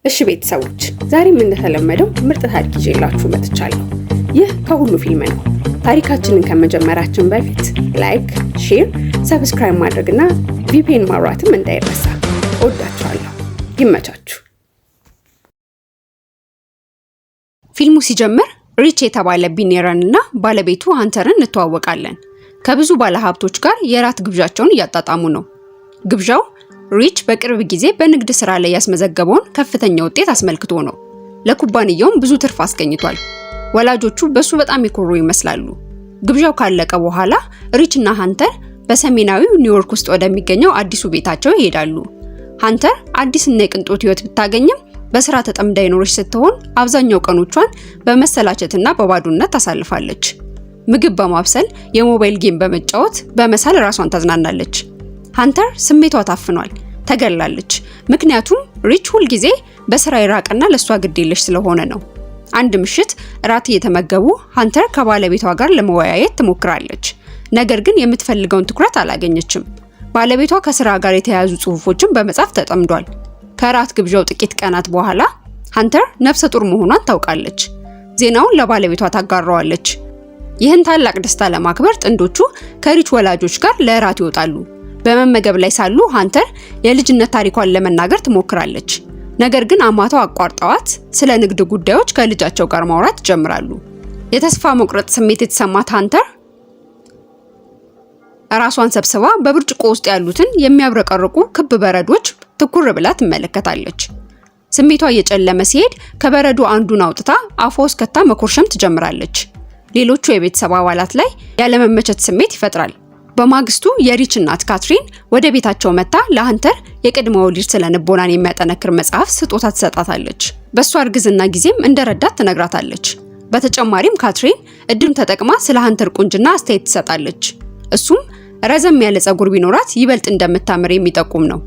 እሺ ቤተሰቦች ዛሬም እንደተለመደው ምርጥ ታሪክ ይዤላችሁ መጥቻለሁ። ይህ ከሁሉ ፊልም ነው። ታሪካችንን ከመጀመራችን በፊት ላይክ፣ ሼር፣ ሰብስክራይብ ማድረግና ቪፒኤን ማብራትም እንዳይረሳ። እወዳችኋለሁ። ይመቻችሁ። ፊልሙ ሲጀምር ሪች የተባለ ቢሊየነርና ባለቤቱ ሃንተርን እንተዋወቃለን። ከብዙ ባለሀብቶች ጋር የራት ግብዣቸውን እያጣጣሙ ነው። ግብዣው ሪች በቅርብ ጊዜ በንግድ ስራ ላይ ያስመዘገበውን ከፍተኛ ውጤት አስመልክቶ ነው። ለኩባንያውም ብዙ ትርፍ አስገኝቷል። ወላጆቹ በሱ በጣም ይኮሩ ይመስላሉ። ግብዣው ካለቀ በኋላ ሪች እና ሃንተር በሰሜናዊው ኒውዮርክ ውስጥ ወደሚገኘው አዲሱ ቤታቸው ይሄዳሉ። ሃንተር አዲስና የቅንጦት ህይወት ብታገኝም በስራ ተጠምዳ የኖረች ስትሆን አብዛኛው ቀኖቿን በመሰላቸትና በባዶነት ታሳልፋለች። ምግብ በማብሰል የሞባይል ጌም በመጫወት በመሳል ራሷን ታዝናናለች። ሃንተር ስሜቷ ታፍኗል፣ ተገላለች። ምክንያቱም ሪች ሁል ጊዜ በስራ ይራቅና ለሷ ግድ የለሽ ስለሆነ ነው። አንድ ምሽት ራት እየተመገቡ ሃንተር ከባለቤቷ ጋር ለመወያየት ትሞክራለች። ነገር ግን የምትፈልገውን ትኩረት አላገኘችም። ባለቤቷ ከስራ ጋር የተያያዙ ጽሁፎችን በመጻፍ ተጠምዷል። ከራት ግብዣው ጥቂት ቀናት በኋላ ሃንተር ነፍሰ ጡር መሆኗን ታውቃለች። ዜናውን ለባለቤቷ ታጋራዋለች። ይህን ታላቅ ደስታ ለማክበር ጥንዶቹ ከሪች ወላጆች ጋር ለራት ይወጣሉ። በመመገብ ላይ ሳሉ ሃንተር የልጅነት ታሪኳን ለመናገር ትሞክራለች። ነገር ግን አማቷ አቋርጠዋት ስለ ንግድ ጉዳዮች ከልጃቸው ጋር ማውራት ይጀምራሉ። የተስፋ መቁረጥ ስሜት የተሰማት ሃንተር ራሷን ሰብስባ በብርጭቆ ውስጥ ያሉትን የሚያብረቀርቁ ክብ በረዶች ትኩር ብላ ትመለከታለች። ስሜቷ እየጨለመ ሲሄድ ከበረዶ አንዱን አውጥታ አፏ ውስጥ ከታ መኮርሸም ትጀምራለች። ሌሎቹ የቤተሰብ አባላት ላይ ያለመመቸት ስሜት ይፈጥራል። በማግስቱ የሪች እናት ካትሪን ወደ ቤታቸው መጣ ለሃንተር የቅድመ ወሊድ ስለንቦናን የሚያጠነክር መጽሐፍ ስጦታ ትሰጣታለች። በሷ እርግዝና ጊዜም እንደረዳት ትነግራታለች። በተጨማሪም ካትሪን እድሉን ተጠቅማ ስለ ሃንተር ቁንጅና አስተያየት ትሰጣለች። እሱም ረዘም ያለ ጸጉር ቢኖራት ይበልጥ እንደምታምር የሚጠቁም ነው።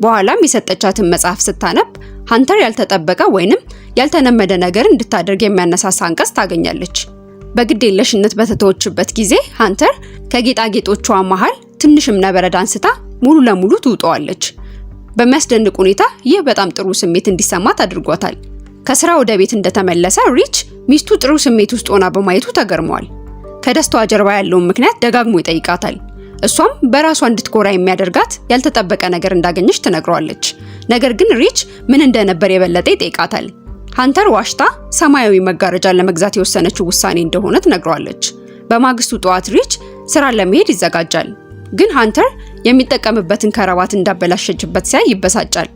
በኋላም የሰጠቻትን መጽሐፍ ስታነብ ሃንተር ያልተጠበቀ ወይንም ያልተለመደ ነገር እንድታደርግ የሚያነሳሳ አንቀጽ ታገኛለች። በግዴለሽነት በተተወችበት ጊዜ ሃንተር ከጌጣጌጦቿ መሃል ትንሽ እብነበረድ አንስታ ሙሉ ለሙሉ ትውጠዋለች። በሚያስደንቅ ሁኔታ ይህ በጣም ጥሩ ስሜት እንዲሰማት አድርጓታል። ከስራ ወደ ቤት እንደተመለሰ ሪች ሚስቱ ጥሩ ስሜት ውስጥ ሆና በማየቱ ተገርሟል። ከደስታዋ ጀርባ ያለውን ምክንያት ደጋግሞ ይጠይቃታል። እሷም በራሷ እንድትኮራ የሚያደርጋት ያልተጠበቀ ነገር እንዳገኘች ትነግረዋለች። ነገር ግን ሪች ምን እንደነበር የበለጠ ይጠይቃታል። ሃንተር ዋሽታ ሰማያዊ መጋረጃ ለመግዛት የወሰነችው ውሳኔ እንደሆነ ትነግረዋለች። በማግስቱ ጠዋት ሪች ስራ ለመሄድ ይዘጋጃል። ግን ሃንተር የሚጠቀምበትን ከረባት እንዳበላሸችበት ሲያይ ይበሳጫል።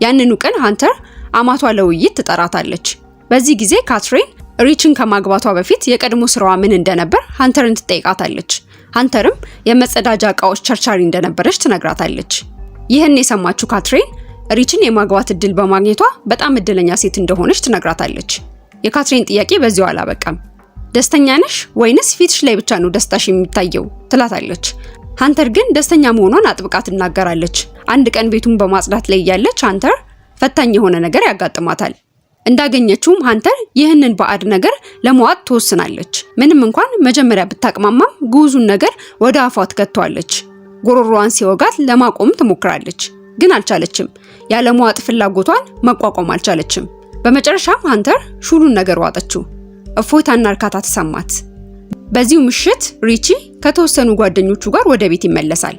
ያንኑ ቀን ሃንተር አማቷ ለውይይት ትጠራታለች። በዚህ ጊዜ ካትሪን ሪችን ከማግባቷ በፊት የቀድሞ ስራዋ ምን እንደነበር ሃንተርን ትጠይቃታለች። ሃንተርም የመጸዳጃ እቃዎች ቸርቻሪ እንደነበረች ትነግራታለች። ይህን የሰማችው ካትሪን ሪችን የማግባት እድል በማግኘቷ በጣም እድለኛ ሴት እንደሆነች ትነግራታለች። የካትሪን ጥያቄ በዚሁ አላበቃም። ደስተኛ ነሽ ወይንስ ፊትሽ ላይ ብቻ ነው ደስታሽ የሚታየው ትላታለች። ሃንተር ግን ደስተኛ መሆኗን አጥብቃ ትናገራለች። አንድ ቀን ቤቱን በማጽዳት ላይ ያለች ሃንተር ፈታኝ የሆነ ነገር ያጋጥማታል። እንዳገኘችውም ሃንተር ይህንን ባዕድ ነገር ለመዋጥ ትወስናለች። ምንም እንኳን መጀመሪያ ብታቅማማም ግዙን ነገር ወደ አፏ ትከቷለች። ጎሮሮዋን ሲወጋት ለማቆም ትሞክራለች፣ ግን አልቻለችም። ያለመዋጥ ፍላጎቷን መቋቋም አልቻለችም። በመጨረሻም ሃንተር ሹሉን ነገር ዋጠችው። እፎይታና እርካታ ተሰማት። በዚሁ ምሽት ሪቺ ከተወሰኑ ጓደኞቹ ጋር ወደ ቤት ይመለሳል።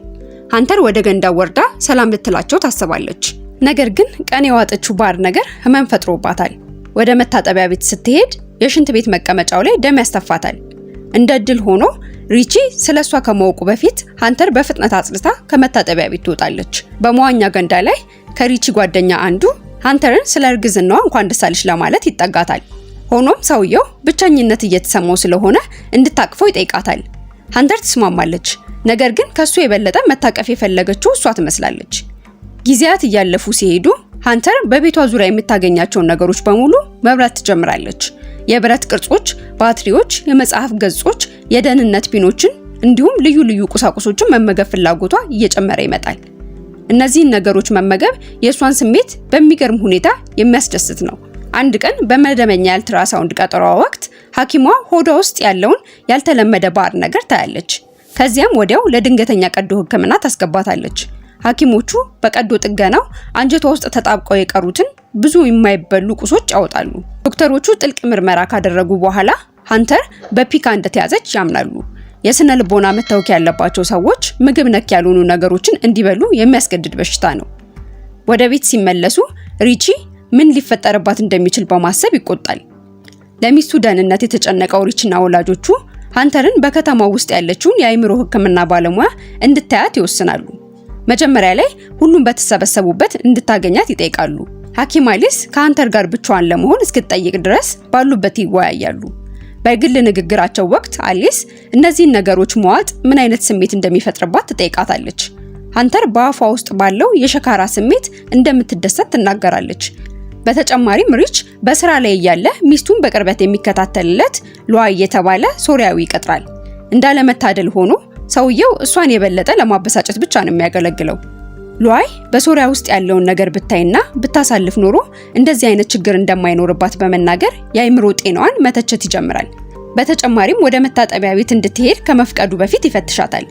ሃንተር ወደ ገንዳ ወርዳ ሰላም ልትላቸው ታስባለች። ነገር ግን ቀን የዋጠችው ባዕድ ነገር ህመም ፈጥሮባታል። ወደ መታጠቢያ ቤት ስትሄድ የሽንት ቤት መቀመጫው ላይ ደም ያስተፋታል። እንደ እድል ሆኖ ሪቺ ስለሷ ከማወቁ በፊት ሃንተር በፍጥነት አጽድታ ከመታጠቢያ ቤት ትወጣለች። በመዋኛ ገንዳ ላይ ከሪቺ ጓደኛ አንዱ ሃንተርን ስለ እርግዝናዋ እንኳን ደስ አለሽ ለማለት ይጠጋታል። ሆኖም ሰውየው ብቸኝነት እየተሰማው ስለሆነ እንድታቅፈው ይጠይቃታል። ሃንተር ትስማማለች። ነገር ግን ከሱ የበለጠ መታቀፍ የፈለገችው እሷ ትመስላለች። ጊዜያት እያለፉ ሲሄዱ ሃንተር በቤቷ ዙሪያ የምታገኛቸውን ነገሮች በሙሉ መብራት ትጀምራለች። የብረት ቅርጾች፣ ባትሪዎች፣ የመጽሐፍ ገጾች፣ የደህንነት ፒኖችን እንዲሁም ልዩ ልዩ ቁሳቁሶችን መመገብ ፍላጎቷ እየጨመረ ይመጣል። እነዚህን ነገሮች መመገብ የእሷን ስሜት በሚገርም ሁኔታ የሚያስደስት ነው። አንድ ቀን በመደበኛ የአልትራሳውንድ ቀጠሮዋ ወቅት ሐኪሟ ሆዷ ውስጥ ያለውን ያልተለመደ ባዕድ ነገር ታያለች። ከዚያም ወዲያው ለድንገተኛ ቀዶ ሕክምና ታስገባታለች። ሐኪሞቹ በቀዶ ጥገናው አንጀቷ ውስጥ ተጣብቀው የቀሩትን ብዙ የማይበሉ ቁሶች ያወጣሉ። ዶክተሮቹ ጥልቅ ምርመራ ካደረጉ በኋላ ሃንተር በፒካ እንደተያዘች ያምናሉ። የስነ ልቦና መታወክ ያለባቸው ሰዎች ምግብ ነክ ያልሆኑ ነገሮችን እንዲበሉ የሚያስገድድ በሽታ ነው። ወደ ቤት ሲመለሱ ሪቺ ምን ሊፈጠርባት እንደሚችል በማሰብ ይቆጣል። ለሚስቱ ደህንነት የተጨነቀው ሪቺና ወላጆቹ ሃንተርን በከተማው ውስጥ ያለችውን የአእምሮ ሕክምና ባለሙያ እንድታያት ይወስናሉ። መጀመሪያ ላይ ሁሉም በተሰበሰቡበት እንድታገኛት ይጠይቃሉ። ሐኪም አሊስ ከሃንተር ጋር ብቻዋን ለመሆን እስክትጠይቅ ድረስ ባሉበት ይወያያሉ። በግል ንግግራቸው ወቅት አሊስ እነዚህን ነገሮች መዋጥ ምን አይነት ስሜት እንደሚፈጥርባት ትጠይቃታለች። ሃንተር በአፏ ውስጥ ባለው የሸካራ ስሜት እንደምትደሰት ትናገራለች። በተጨማሪም ሪች በስራ ላይ እያለ ሚስቱን በቅርበት የሚከታተልለት ሉዋይ የተባለ ሶሪያዊ ይቀጥራል። እንዳለመታደል ሆኖ ሰውየው እሷን የበለጠ ለማበሳጨት ብቻ ነው የሚያገለግለው። ሉዋይ በሶሪያ ውስጥ ያለውን ነገር ብታይና ብታሳልፍ ኖሮ እንደዚህ አይነት ችግር እንደማይኖርባት በመናገር የአእምሮ ጤናዋን መተቸት ይጀምራል። በተጨማሪም ወደ መታጠቢያ ቤት እንድትሄድ ከመፍቀዱ በፊት ይፈትሻታል።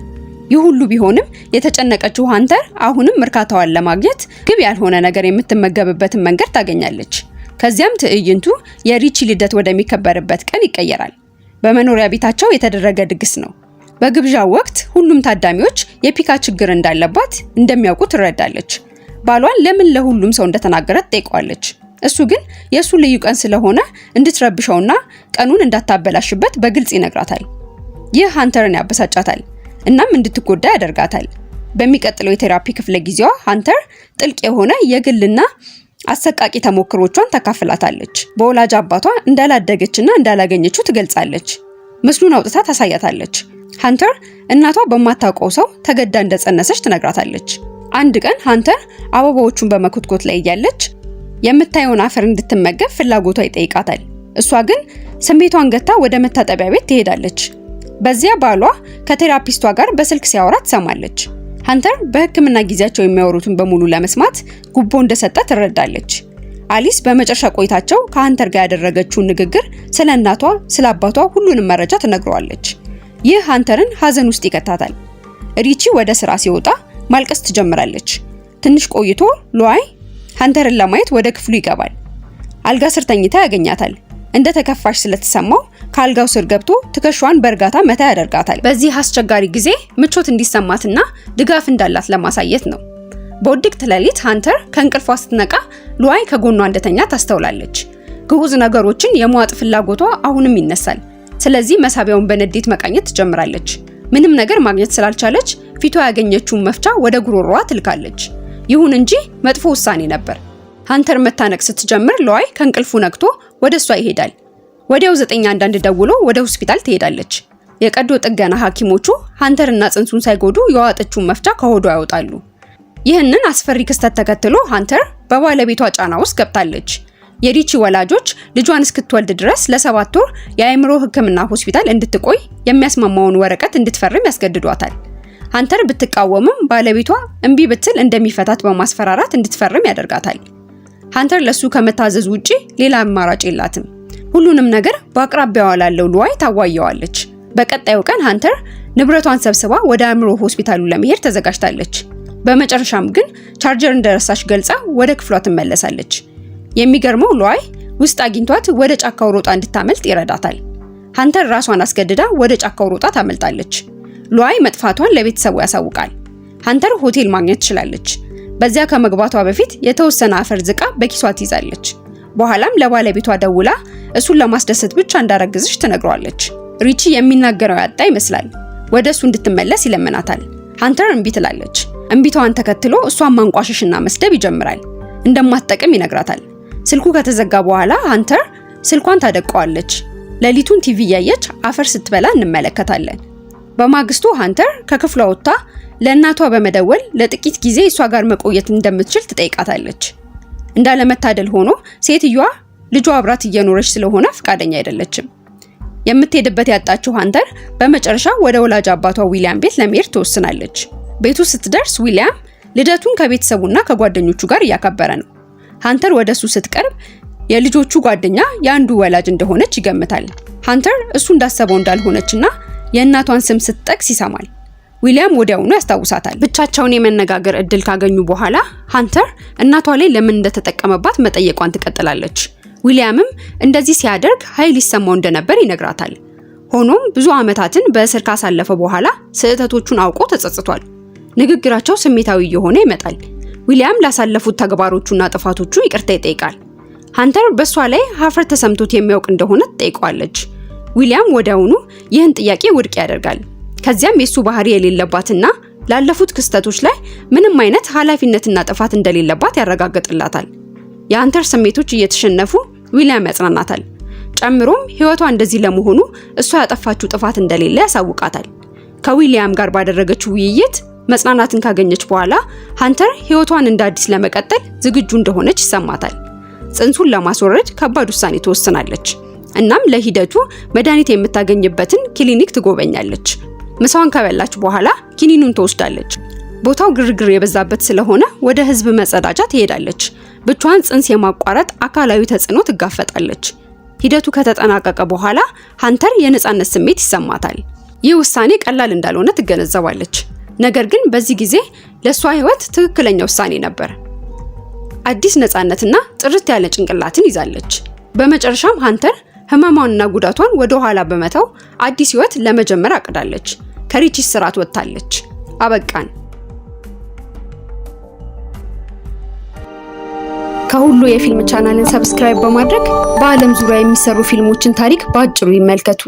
ይህ ሁሉ ቢሆንም የተጨነቀችው ሃንተር አሁንም እርካታዋን ለማግኘት ግብ ያልሆነ ነገር የምትመገብበትን መንገድ ታገኛለች። ከዚያም ትዕይንቱ የሪቺ ልደት ወደሚከበርበት ቀን ይቀየራል። በመኖሪያ ቤታቸው የተደረገ ድግስ ነው። በግብዣው ወቅት ሁሉም ታዳሚዎች የፒካ ችግር እንዳለባት እንደሚያውቁ ትረዳለች። ባሏን ለምን ለሁሉም ሰው እንደተናገረ ትጠይቀዋለች። እሱ ግን የሱ ልዩ ቀን ስለሆነ እንድትረብሸውና ቀኑን እንዳታበላሽበት በግልጽ ይነግራታል። ይህ ሃንተርን ያበሳጫታል እናም እንድትጎዳ ያደርጋታል። በሚቀጥለው የቴራፒ ክፍለ ጊዜዋ ሃንተር ጥልቅ የሆነ የግልና አሰቃቂ ተሞክሮቿን ታካፍላታለች። በወላጅ አባቷ እንዳላደገችና እንዳላገኘችው ትገልጻለች። ምስሉን አውጥታ ታሳያታለች። ሃንተር እናቷ በማታውቀው ሰው ተገዳ እንደጸነሰች ትነግራታለች። አንድ ቀን ሃንተር አበባዎቹን በመኮትኮት ላይ እያለች የምታየውን አፈር እንድትመገብ ፍላጎቷ ይጠይቃታል። እሷ ግን ስሜቷን ገታ ወደ መታጠቢያ ቤት ትሄዳለች። በዚያ ባሏ ከቴራፒስቷ ጋር በስልክ ሲያወራ ትሰማለች። ሃንተር በሕክምና ጊዜያቸው የሚያወሩትን በሙሉ ለመስማት ጉቦ እንደሰጠ ትረዳለች። አሊስ በመጨረሻ ቆይታቸው ከሃንተር ጋር ያደረገችውን ንግግር ስለ እናቷ፣ ስለ አባቷ ሁሉንም መረጃ ትነግረዋለች። ይህ ሃንተርን ሐዘን ውስጥ ይከታታል። ሪቺ ወደ ስራ ሲወጣ ማልቀስ ትጀምራለች። ትንሽ ቆይቶ ሉዋይ ሃንተርን ለማየት ወደ ክፍሉ ይገባል። አልጋ ስር ተኝታ ያገኛታል። እንደ ተከፋሽ ስለተሰማው ከአልጋው ስር ገብቶ ትከሻዋን በእርጋታ መታ ያደርጋታል። በዚህ አስቸጋሪ ጊዜ ምቾት እንዲሰማትና ድጋፍ እንዳላት ለማሳየት ነው። በውድቅት ሌሊት ሃንተር ከእንቅልፏ ስትነቃ ሉዋይ ከጎኗ እንደተኛ ታስተውላለች። ግዑዝ ነገሮችን የመዋጥ ፍላጎቷ አሁንም ይነሳል። ስለዚህ መሳቢያውን በንዴት መቃኘት ትጀምራለች። ምንም ነገር ማግኘት ስላልቻለች ፊቷ ያገኘችውን መፍቻ ወደ ጉሮሮዋ ትልካለች። ይሁን እንጂ መጥፎ ውሳኔ ነበር። ሃንተር መታነቅ ስትጀምር ሉዋይ ከእንቅልፉ ነቅቶ ወደ እሷ ይሄዳል። ወዲያው 911 ደውሎ ወደ ሆስፒታል ትሄዳለች። የቀዶ ጥገና ሐኪሞቹ ሃንተርና ጽንሱን ሳይጎዱ የዋጠችውን መፍቻ ከሆዷ ያወጣሉ። ይህንን አስፈሪ ክስተት ተከትሎ ሃንተር በባለቤቷ ጫና ውስጥ ገብታለች። የሪቺ ወላጆች ልጇን እስክትወልድ ድረስ ለ7 ወር የአእምሮ ሕክምና ሆስፒታል እንድትቆይ የሚያስማማውን ወረቀት እንድትፈርም ያስገድዷታል። ሃንተር ብትቃወምም ባለቤቷ እምቢ ብትል እንደሚፈታት በማስፈራራት እንድትፈርም ያደርጋታል። ሃንተር ለሱ ከመታዘዝ ውጪ ሌላ አማራጭ የላትም። ሁሉንም ነገር በአቅራቢያዋ ላለው ሉዋይ ታዋየዋለች። በቀጣዩ ቀን ሃንተር ንብረቷን ሰብስባ ወደ አእምሮ ሆስፒታሉ ለመሄድ ተዘጋጅታለች። በመጨረሻም ግን ቻርጀር እንደረሳች ገልጻ ወደ ክፍሏ ትመለሳለች። የሚገርመው ሉዋይ ውስጥ አግኝቷት ወደ ጫካው ሮጣ እንድታመልጥ ይረዳታል። ሃንተር ራሷን አስገድዳ ወደ ጫካው ሮጣ ታመልጣለች። ሉዋይ መጥፋቷን ለቤተሰቡ ያሳውቃል። ሃንተር ሆቴል ማግኘት ትችላለች። በዚያ ከመግባቷ በፊት የተወሰነ አፈር ዝቃ በኪሷ ትይዛለች። በኋላም ለባለቤቷ ደውላ እሱን ለማስደሰት ብቻ እንዳረገዘች ትነግረዋለች። ሪቺ የሚናገረው ያጣ ይመስላል። ወደ እሱ እንድትመለስ ይለምናታል። ሃንተር እምቢ ትላለች። እምቢታዋን ተከትሎ እሷን ማንቋሸሽና መስደብ ይጀምራል። እንደማትጠቅም ይነግራታል። ስልኩ ከተዘጋ በኋላ ሃንተር ስልኳን ታደቀዋለች። ሌሊቱን ቲቪ እያየች አፈር ስትበላ እንመለከታለን። በማግስቱ ሃንተር ከክፍሏ ወጥታ ለእናቷ በመደወል ለጥቂት ጊዜ እሷ ጋር መቆየት እንደምትችል ትጠይቃታለች። እንዳለመታደል ሆኖ ሴትዮዋ ልጇ አብራት እየኖረች ስለሆነ ፈቃደኛ አይደለችም። የምትሄድበት ያጣችው ሃንተር በመጨረሻ ወደ ወላጅ አባቷ ዊሊያም ቤት ለመሄድ ትወስናለች። ቤቱ ስትደርስ ዊሊያም ልደቱን ከቤተሰቡና ከጓደኞቹ ጋር እያከበረ ነው። ሃንተር ወደሱ ስትቀርብ የልጆቹ ጓደኛ የአንዱ ወላጅ እንደሆነች ይገምታል። ሃንተር እሱ እንዳሰበው እንዳልሆነችና የእናቷን ስም ስትጠቅስ ይሰማል። ዊሊያም ወዲያውኑ ያስታውሳታል። ብቻቸውን የመነጋገር እድል ካገኙ በኋላ ሃንተር እናቷ ላይ ለምን እንደተጠቀመባት መጠየቋን ትቀጥላለች። ዊሊያምም እንደዚህ ሲያደርግ ኃይል ይሰማው እንደነበር ይነግራታል። ሆኖም ብዙ ዓመታትን በእስር ካሳለፈ በኋላ ስህተቶቹን አውቆ ተጸጽቷል። ንግግራቸው ስሜታዊ የሆነ ይመጣል። ዊሊያም ላሳለፉት ተግባሮቹና ጥፋቶቹ ይቅርታ ይጠይቃል። ሃንተር በሷ ላይ ሀፍረት ተሰምቶት የሚያውቅ እንደሆነ ትጠይቀዋለች። ዊሊያም ወዲያውኑ ይህን ጥያቄ ውድቅ ያደርጋል። ከዚያም የሱ ባህሪ የሌለባትና ላለፉት ክስተቶች ላይ ምንም አይነት ኃላፊነትና ጥፋት እንደሌለባት ያረጋግጥላታል። የሃንተር ስሜቶች እየተሸነፉ ዊሊያም ያጽናናታል። ጨምሮም ህይወቷ እንደዚህ ለመሆኑ እሷ ያጠፋችው ጥፋት እንደሌለ ያሳውቃታል። ከዊሊያም ጋር ባደረገችው ውይይት መጽናናትን ካገኘች በኋላ ሃንተር ህይወቷን እንደ አዲስ ለመቀጠል ዝግጁ እንደሆነች ይሰማታል። ጽንሱን ለማስወረድ ከባድ ውሳኔ ትወስናለች። እናም ለሂደቱ መድኃኒት የምታገኝበትን ክሊኒክ ትጎበኛለች። ምሳዋን ከበላች በኋላ ኪኒኑን ትወስዳለች። ቦታው ግርግር የበዛበት ስለሆነ ወደ ህዝብ መጸዳጃ ትሄዳለች። ብቻዋን ጽንስ የማቋረጥ አካላዊ ተጽዕኖ ትጋፈጣለች። ሂደቱ ከተጠናቀቀ በኋላ ሃንተር የነጻነት ስሜት ይሰማታል። ይህ ውሳኔ ቀላል እንዳልሆነ ትገነዘባለች። ነገር ግን በዚህ ጊዜ ለሷ ህይወት ትክክለኛ ውሳኔ ነበር። አዲስ ነጻነትና ጥርት ያለ ጭንቅላትን ይዛለች። በመጨረሻም ሃንተር ህመሟንና ጉዳቷን ወደ ኋላ በመተው አዲስ ህይወት ለመጀመር አቅዳለች። ከሪቺስ ስርዓት ወጥታለች። አበቃን። ከሁሉ የፊልም ቻናልን ሰብስክራይብ በማድረግ በዓለም ዙሪያ የሚሰሩ ፊልሞችን ታሪክ በአጭሩ ይመልከቱ።